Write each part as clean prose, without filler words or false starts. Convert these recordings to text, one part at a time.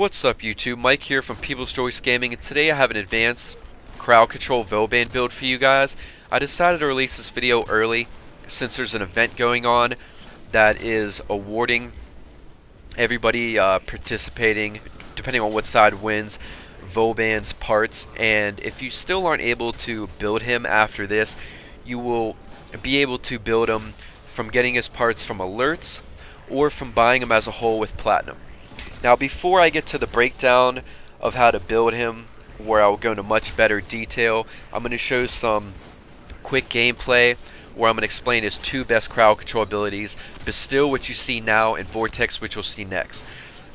What's up YouTube, Mike here from People's Choice Gaming, and today I have an advanced crowd control Vauban build for you guys. I decided to release this video early since there's an event going on that is awarding everybody participating, depending on what side wins, Vauban's parts. And if you still aren't able to build him after this, you will be able to build him from getting his parts from alerts or from buying him as a whole with platinum. Now, before I get to the breakdown of how to build him, where I will go into much better detail, I'm going to show some quick gameplay where I'm going to explain his two best crowd control abilities, Bastille, which you see now, and Vortex, which you'll see next.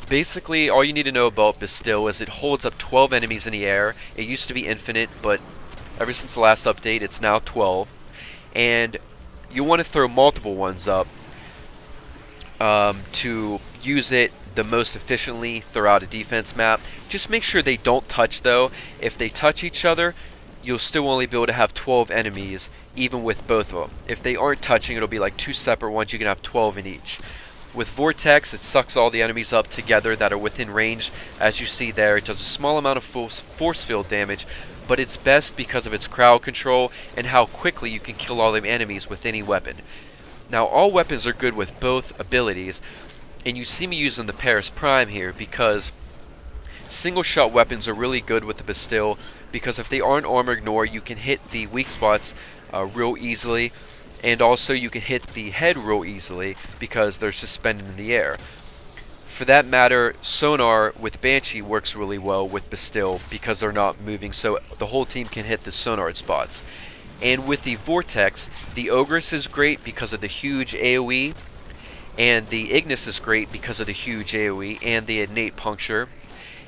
Basically, all you need to know about Bastille is it holds up 12 enemies in the air. It used to be infinite, but ever since the last update, it's now 12. And you want to throw multiple ones up to use it the most efficiently throughout a defense map. Just make sure they don't touch though. If they touch each other, you'll still only be able to have 12 enemies even with both of them. If they aren't touching, it'll be like two separate ones. You can have 12 in each. With Vortex, it sucks all the enemies up together that are within range. As you see there, it does a small amount of force field damage, but it's best because of its crowd control and how quickly you can kill all the enemies with any weapon. Now, all weapons are good with both abilities, and you see me using the Paris Prime here because single shot weapons are really good with the Bastille, because if they aren't armor ignore, you can hit the weak spots real easily, and also you can hit the head real easily because they're suspended in the air. For that matter, sonar with Banshee works really well with Bastille because they're not moving, so the whole team can hit the sonar spots. And with the Vortex, the Ogress is great because of the huge AoE, and the Ignis is great because of the huge AoE and the innate puncture.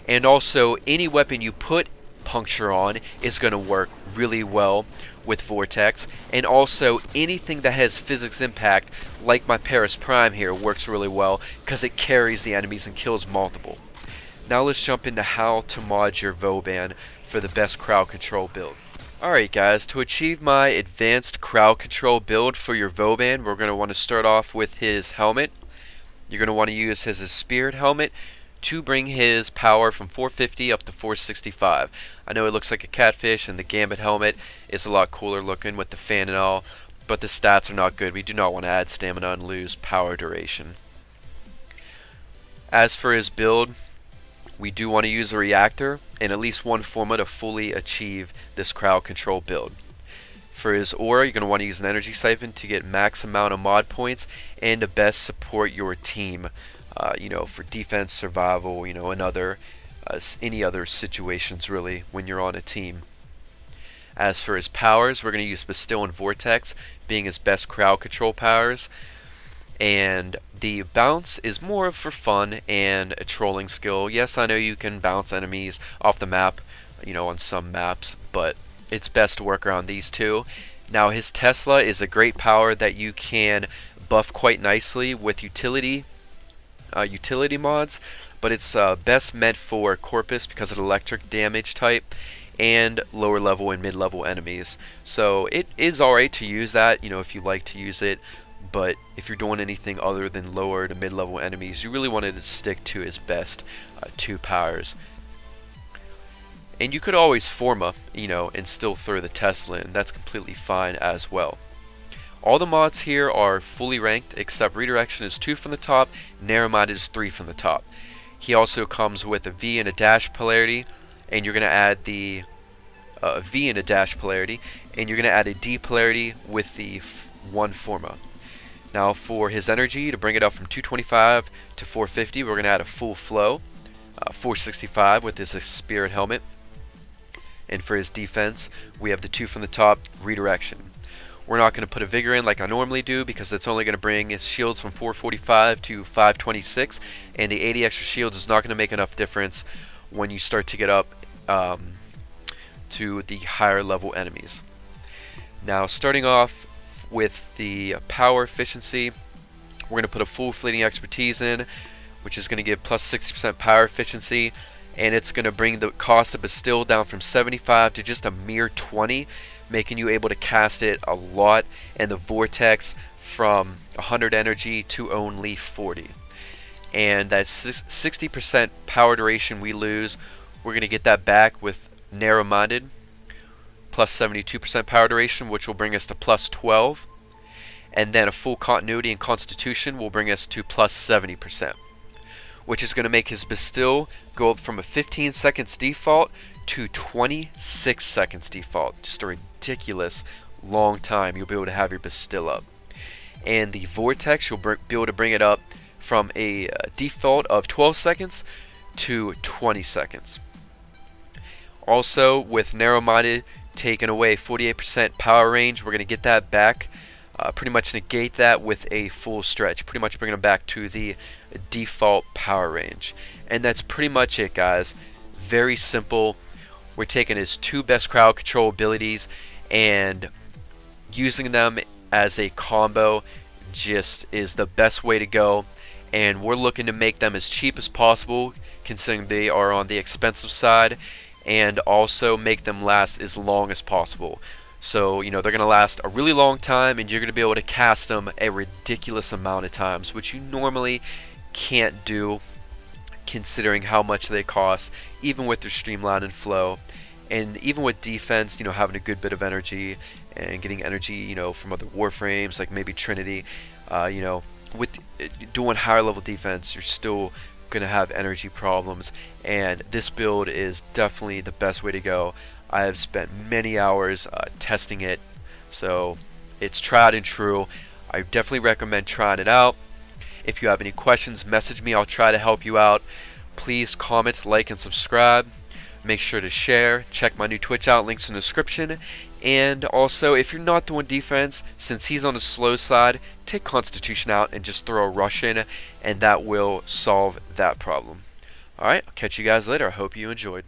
And also, any weapon you put puncture on is going to work really well with Vortex. And also, anything that has physics impact, like my Paris Prime here, works really well because it carries the enemies and kills multiple. Now let's jump into how to mod your Vauban for the best crowd control build. Alright guys, to achieve my advanced crowd control build for your Vauban, we're going to want to start off with his helmet. You're going to want to use his Spirit helmet to bring his power from 450 up to 465. I know it looks like a catfish, and the Gambit helmet is a lot cooler looking with the fan and all, but the stats are not good. We do not want to add stamina and lose power duration. As for his build, we do want to use a reactor and at least one forma to fully achieve this crowd control build. For his aura, you're going to want to use an energy siphon to get max amount of mod points and to best support your team, you know, for defense, survival, you know, and any other situations really when you're on a team. As for his powers, we're going to use Bastille and Vortex being his best crowd control powers. And the bounce is more for fun and a trolling skill. Yes, I know you can bounce enemies off the map, you know, on some maps, but it's best to work around these two. Now, his Tesla is a great power that you can buff quite nicely with utility mods, but it's best meant for Corpus because of the electric damage type and lower level and mid-level enemies. So it is alright to use that, you know, if you like to use it. But if you're doing anything other than lower to mid-level enemies, you really wanted to stick to his best two powers. And you could always forma, you know, and still throw the Tesla in. That's completely fine as well. All the mods here are fully ranked, except Redirection is 2 from the top, Narrow-Minded is 3 from the top. He also comes with a V and a dash polarity, and you're going to add the V and a dash polarity, and you're going to add a D polarity with the 1 forma. Now for his energy, to bring it up from 225 to 450, we're going to add a full flow, 465 with his Spirit helmet. And for his defense, we have the 2 from the top, Redirection. We're not going to put a Vigor in like I normally do because it's only going to bring his shields from 445 to 526, and the 80 extra shields is not going to make enough difference when you start to get up to the higher level enemies. Now starting off with the power efficiency, we're going to put a full fleeting expertise in, which is going to give plus 60% power efficiency, and it's going to bring the cost of Bastille down from 75 to just a mere 20, making you able to cast it a lot, and the Vortex from 100 energy to only 40. and that 60% power duration we lose, we're going to get that back with narrow-minded plus 72% power duration, which will bring us to plus 12, and then a full continuity and constitution will bring us to plus 70%, which is going to make his Bastille go up from a 15 seconds default to 26 seconds default. Just a ridiculous long time you'll be able to have your Bastille up. And the Vortex, you'll be able to bring it up from a default of 12 seconds to 20 seconds. Also, with narrow-minded taking away 48% power range, we're going to get that back. Pretty much negate that with a full stretch. Pretty much bring it back to the default power range. And that's pretty much it, guys. Very simple. We're taking his two best crowd control abilities and using them as a combo just is the best way to go. And we're looking to make them as cheap as possible, considering they are on the expensive side, and also make them last as long as possible. So, you know, they're going to last a really long time, and you're going to be able to cast them a ridiculous amount of times, which you normally can't do considering how much they cost, even with their streamline and flow. And even with defense, you know, having a good bit of energy and getting energy, you know, from other Warframes, like maybe Trinity, you know, with doing higher level defense, you're still going to have energy problems, and this build is definitely the best way to go. I have spent many hours testing it, so it's tried and true. I definitely recommend trying it out. If you have any questions, message me. I'll try to help you out. Please comment, like, and subscribe. Make sure to share. Check my new Twitch out, links in the description. And also, if you're not doing defense, since he's on the slow side, take Constitution out and just throw a rush in, and that will solve that problem. Alright, I'll catch you guys later. I hope you enjoyed.